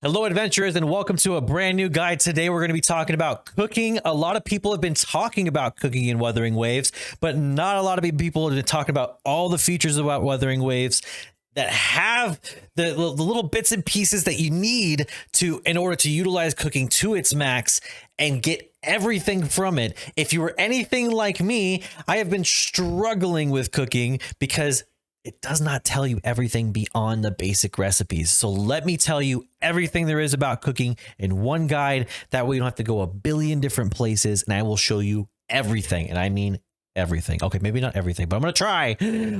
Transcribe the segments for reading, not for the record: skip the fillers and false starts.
Hello, adventurers, and welcome to a brand new guide. Today, we're going to be talking about cooking. A lot of people have been talking about cooking in Wuthering Waves, but not a lot of people have been talking about all the features about Wuthering Waves that have the little bits and pieces that you need in order to utilize cooking to its max and get everything from it. If you were anything like me, I have been struggling with cooking because it does not tell you everything beyond the basic recipes. So let me tell you everything there is about cooking in one guide. That way you don't have to go a billion different places, and I will show you everything. And I mean everything. Okay, maybe not everything, but I'm gonna try.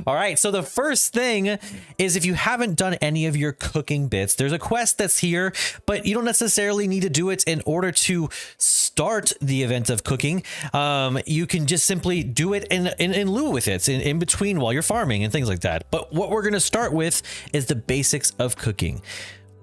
All right, so the first thing is, if you haven't done any of your cooking bits, there's a quest that's here, but you don't necessarily need to do it in order to start the event of cooking. You can just simply do it in lieu with it, in between while you're farming and things like that. But what we're gonna start with is the basics of cooking.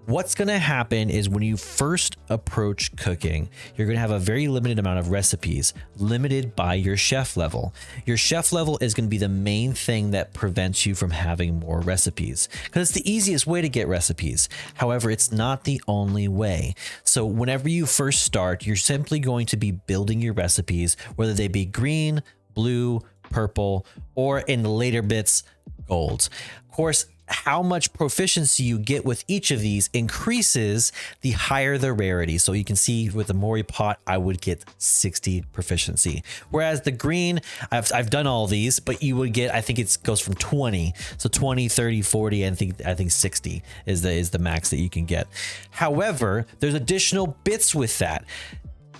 What's going to happen is when you first approach cooking, you're going to have a very limited amount of recipes, limited by your chef level. Your chef level is going to be the main thing that prevents you from having more recipes, because it's the easiest way to get recipes. However, it's not the only way. So whenever you first start, you're simply going to be building your recipes, whether they be green, blue, purple, or in the later bits, gold. Of course, how much proficiency you get with each of these increases the higher the rarity. So you can see with the Mori pot, I would get 60 proficiency. Whereas the green, I've done all these, but you would get, I think it goes from 20. So 20, 30, 40, and I think 60 is the max that you can get. However, there's additional bits with that.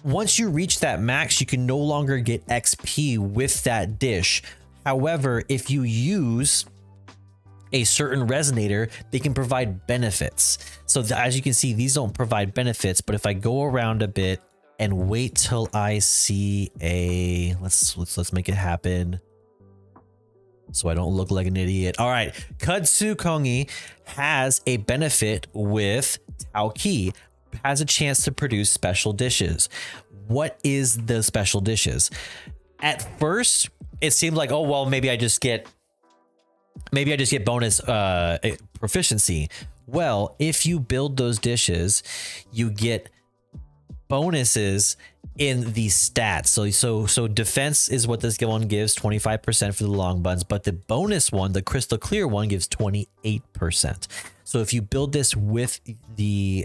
Once you reach that max, you can no longer get XP with that dish. However, if you use a certain resonator, they can provide benefits. So as you can see, these don't provide benefits, but if I go around a bit and wait till I see a, let's make it happen so I don't look like an idiot. All right, Kudzu Kongi has a benefit with Taoki, has a chance to produce special dishes. What is the special dishes? At first, it seemed like, oh, well, maybe I just get bonus proficiency. Well, if you build those dishes, you get bonuses in the stats. So defense is what this one gives, 25% for the long buns, but the bonus one, the crystal clear one, gives 28%. So if you build this with the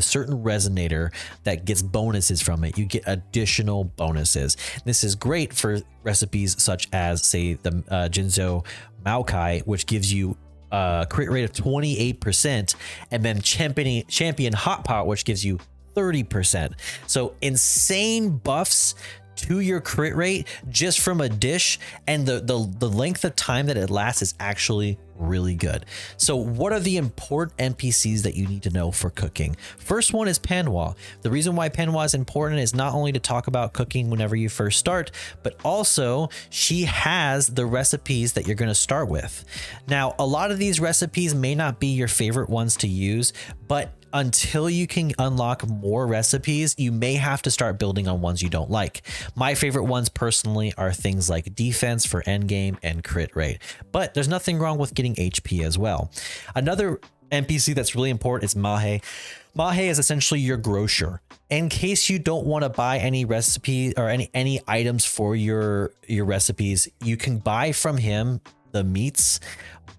certain resonator that gets bonuses from it, you get additional bonuses. This is great for recipes such as, say, the Jinzo Maokai, which gives you a crit rate of 28%, and then champion Hot Pot, which gives you 30%. So insane buffs to your crit rate just from a dish, and the length of time that it lasts is actually really good. So what are the important NPCs that you need to know for cooking? First one is Panwa. The reason why Panwa is important is not only to talk about cooking whenever you first start, but also she has the recipes that you're going to start with. Now, a lot of these recipes may not be your favorite ones to use, but until you can unlock more recipes, you may have to start building on ones you don't like. My favorite ones personally are things like defense for endgame and crit rate, but there's nothing wrong with getting HP as well. Another NPC that's really important is Mahe. Mahe is essentially your grocer. In case you don't want to buy any recipe or any items for your recipes, you can buy from him the meats,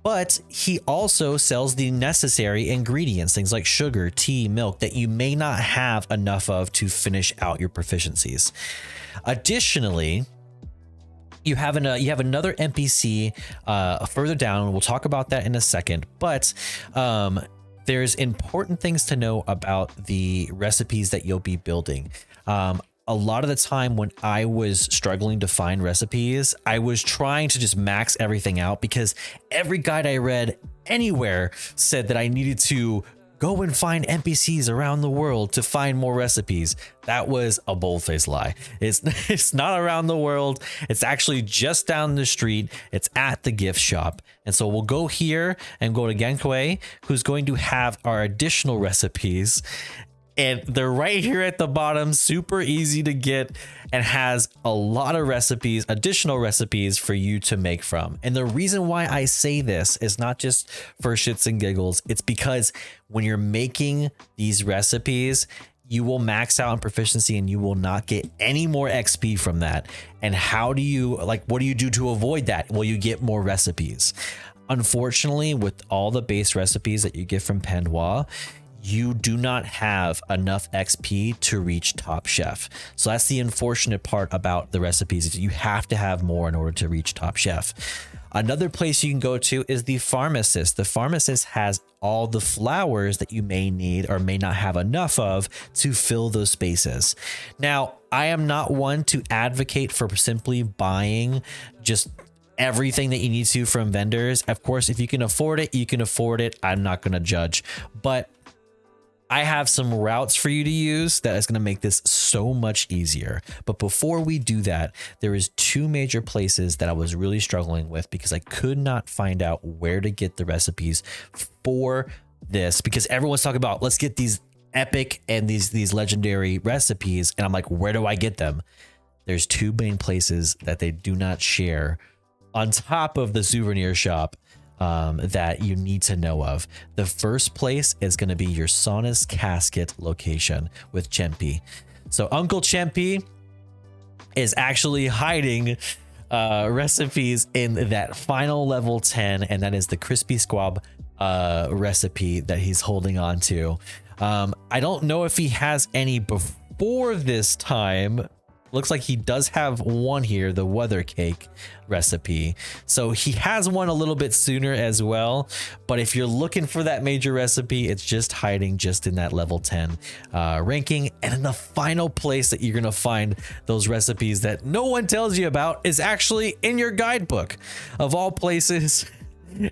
but he also sells the necessary ingredients, things like sugar, tea, milk, that you may not have enough of to finish out your proficiencies. Additionally, you have another NPC further down, and we'll talk about that in a second, but there's important things to know about the recipes that you'll be building. A lot of the time when I was struggling to find recipes, I was trying to just max everything out, because every guide I read anywhere said that I needed to go and find NPCs around the world to find more recipes. That was a bold-faced lie. It's not around the world. It's actually just down the street. It's at the gift shop. And so we'll go here and go to Gankwe, who's going to have our additional recipes. And they're right here at the bottom, super easy to get, and has a lot of recipes, additional recipes for you to make from. And the reason why I say this is not just for shits and giggles. It's because when you're making these recipes, you will max out on proficiency and you will not get any more XP from that. And how do you, like, what do you do to avoid that? Well, you get more recipes. Unfortunately, with all the base recipes that you get from Pandois, you do not have enough XP to reach Top Chef. So that's the unfortunate part about the recipes, is you have to have more in order to reach Top Chef. Another place you can go to is the pharmacist. The pharmacist has all the flowers that you may need or may not have enough of to fill those spaces. Now, I am not one to advocate for simply buying just everything that you need to from vendors. Of course, if you can afford it, you can afford it. I'm not going to judge, but I have some routes for you to use that is going to make this so much easier. But before we do that, there is two major places that I was really struggling with because I could not find out where to get the recipes for this, because everyone's talking about, let's get these epic and these legendary recipes. And I'm like, where do I get them? There's two main places that they do not share on top of the souvenir shop that you need to know of. The first place is going to be your Sauna's Casket location with Chempy. So Uncle Chempy is actually hiding recipes in that final level 10, and that is the crispy squab recipe that he's holding on to. I don't know if he has any before this time. Looks like he does have one here, the weather cake recipe. So he has one a little bit sooner as well. But if you're looking for that major recipe, it's just hiding just in that level 10 ranking. And in the final place that you're going to find those recipes that no one tells you about is actually in your guidebook. Of all places,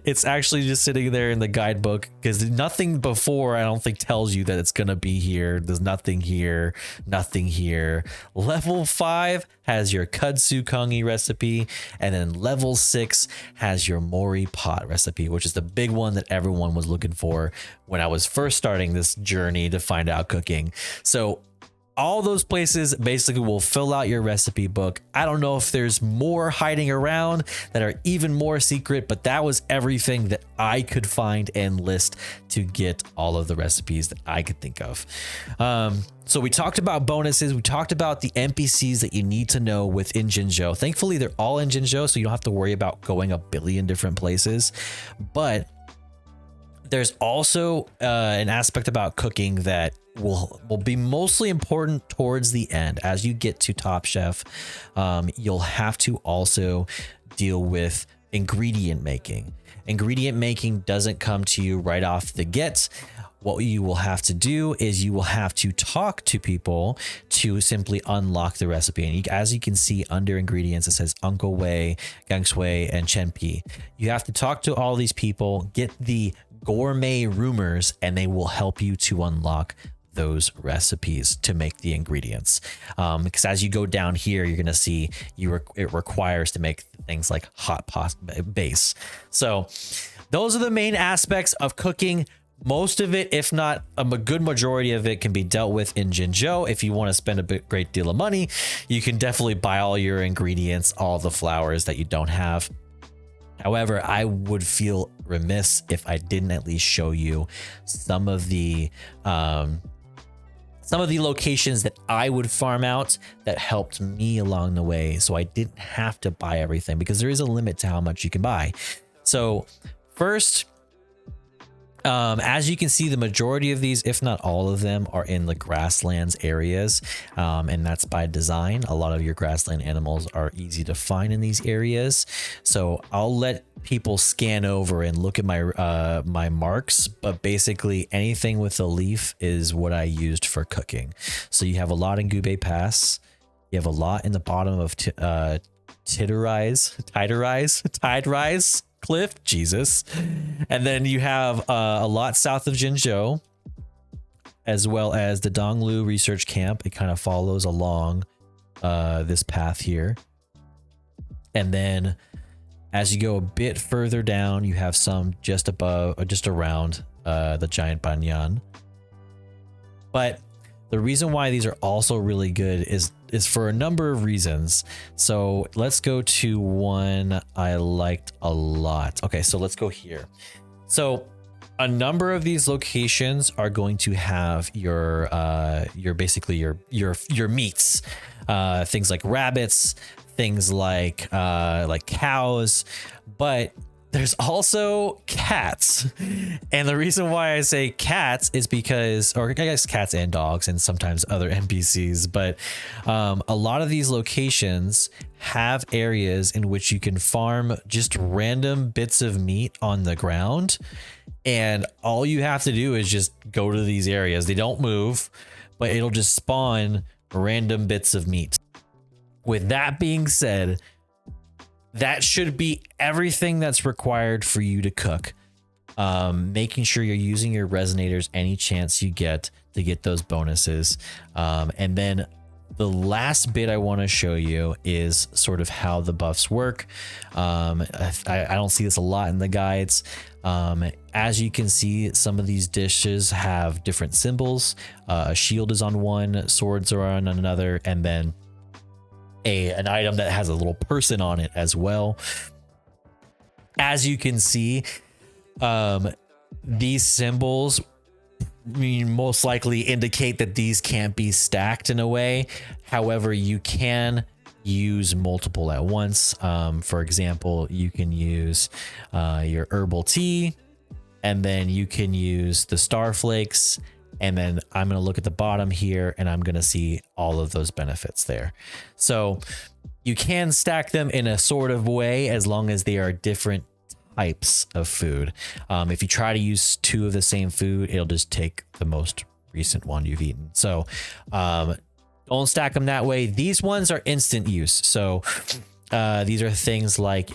it's actually just sitting there in the guidebook, because nothing before, I don't think, tells you that it's gonna be here. There's nothing here, nothing here. Level 5 has your kudzu kongi recipe, and then level 6 has your mori pot recipe, which is the big one that everyone was looking for when I was first starting this journey to find out cooking. So all those places basically will fill out your recipe book. I don't know if there's more hiding around that are even more secret, but that was everything that I could find and list to get all of the recipes that I could think of. So we talked about bonuses. We talked about the NPCs that you need to know within Jinzhou. Thankfully, they're all in Jinzhou, so you don't have to worry about going a billion different places. But there's also an aspect about cooking that will be mostly important towards the end. As you get to Top Chef, you'll have to also deal with ingredient making. Ingredient making doesn't come to you right off the get. What you will have to do is you will have to talk to people to simply unlock the recipe. And as you can see under ingredients, it says Uncle Wei, Gang Shui, and Chen Pi. You have to talk to all these people, get the gourmet rumors, and they will help you to unlock those recipes to make the ingredients. Because as you go down here, you're going to see it requires to make things like hot pot base. So those are the main aspects of cooking. Most of it, if not a good majority of it, can be dealt with in Jinzhou. If you want to spend a great deal of money, you can definitely buy all your ingredients, all the flours that you don't have. However, I would feel remiss if I didn't at least show you some of the locations that I would farm out that helped me along the way, so I didn't have to buy everything, because there is a limit to how much you can buy. So first, as you can see, the majority of these, if not all of them, are in the grasslands areas, and that's by design. A lot of your grassland animals are easy to find in these areas, so I'll let people scan over and look at my my marks, but basically anything with a leaf is what I used for cooking. So you have a lot in Gubei Pass, you have a lot in the bottom of Tide Rise Cliff, Jesus, and then you have a lot south of Jinzhou, as well as the Donglu Research Camp. It kind of follows along this path here, and then as you go a bit further down, you have some just above or just around the giant banyan. But The reason why these are also really good is for a number of reasons. So let's go to one I liked a lot. Okay, so let's go here. So a number of these locations are going to have your basically your meats, things like rabbits, things like cows, but there's also cats. And the reason why I say cats is because, or I guess cats and dogs and sometimes other NPCs, but a lot of these locations have areas in which you can farm just random bits of meat on the ground. And all you have to do is just go to these areas. They don't move, but it'll just spawn random bits of meat. With that being said, that should be everything that's required for you to cook. Making sure you're using your resonators any chance you get to get those bonuses. And then the last bit I want to show you is sort of how the buffs work. I don't see this a lot in the guides. As you can see, some of these dishes have different symbols. A shield is on one, swords are on another, and then an item that has a little person on it as well. As you can see, these symbols most likely indicate that these can't be stacked in a way. However, you can use multiple at once. For example, you can use your herbal tea, and then you can use the star flakes. And then I'm going to look at the bottom here and I'm going to see all of those benefits there. So you can stack them in a sort of way as long as they are different types of food. If you try to use two of the same food, it'll just take the most recent one you've eaten. So don't stack them that way. These ones are instant use. So these are things like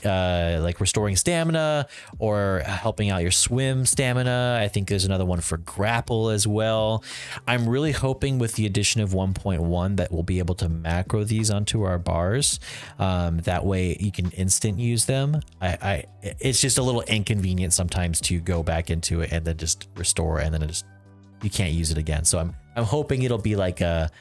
restoring stamina or helping out your swim stamina. I think there's another one for grapple as well. I'm really hoping with the addition of 1.1 that we'll be able to macro these onto our bars. That way you can instant use them. It's just a little inconvenient sometimes to go back into it and then just restore, and then you can't use it again. So I'm hoping it'll be like a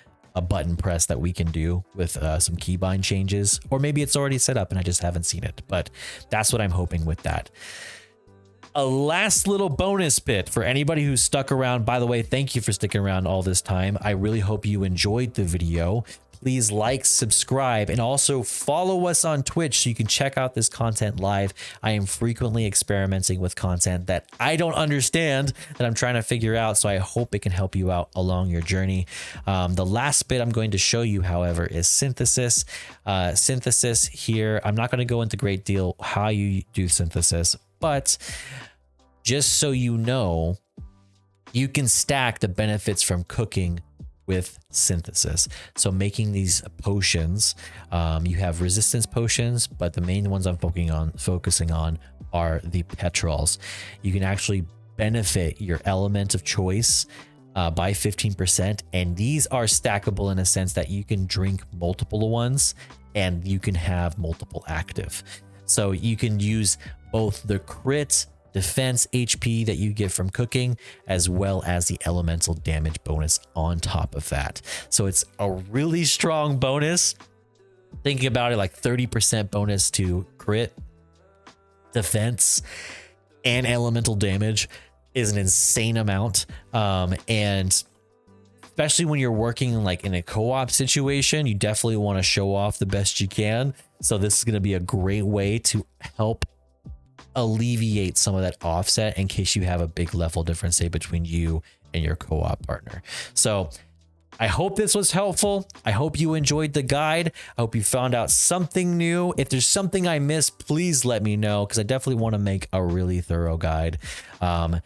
button press that we can do with some keybind changes, or maybe it's already set up and I just haven't seen it, but that's what I'm hoping with that. A last little bonus bit for anybody who's stuck around. By the way, thank you for sticking around all this time. I really hope you enjoyed the video. Please like, subscribe, and also follow us on Twitch so you can check out this content live. I am frequently experimenting with content that I don't understand, that I'm trying to figure out, so I hope it can help you out along your journey. The last bit I'm going to show you, however, is synthesis. Synthesis here, I'm not going to go into great deal how you do synthesis, but just so you know, you can stack the benefits from cooking with synthesis. So making these potions, you have resistance potions, but the main ones I'm focusing on are the petrols. You can actually benefit your element of choice by 15%, and these are stackable in a sense that you can drink multiple ones and you can have multiple active. So you can use both the crit defense HP that you get from cooking, as well as the elemental damage bonus on top of that. So it's a really strong bonus. Thinking about it, like 30% bonus to crit, defense, and elemental damage is an insane amount. And especially when you're working like in a co-op situation, you definitely want to show off the best you can. So this is going to be a great way to help alleviate some of that offset in case you have a big level difference, say, between you and your co-op partner. So I hope this was helpful. I hope you enjoyed the guide. I hope you found out something new. If there's something I missed, please let me know, because I definitely want to make a really thorough guide. I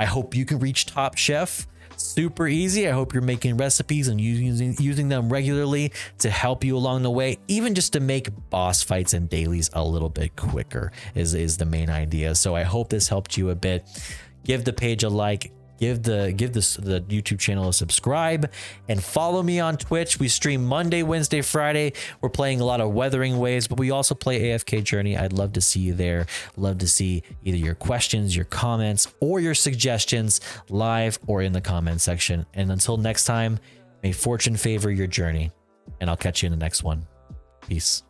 hope you can reach Top Chef. Super easy. I hope you're making recipes and using them regularly to help you along the way, even just to make boss fights and dailies a little bit quicker is the main idea. So I hope this helped you a bit. Give the page a like, give the YouTube channel a subscribe, and follow me on Twitch. We stream Monday, Wednesday, Friday. We're playing a lot of Wuthering Waves, but we also play AFK Journey. I'd love to see you there. Love to see either your questions, your comments, or your suggestions live or in the comment section. And until next time, May fortune favor your journey, and I'll catch you in the next one. Peace.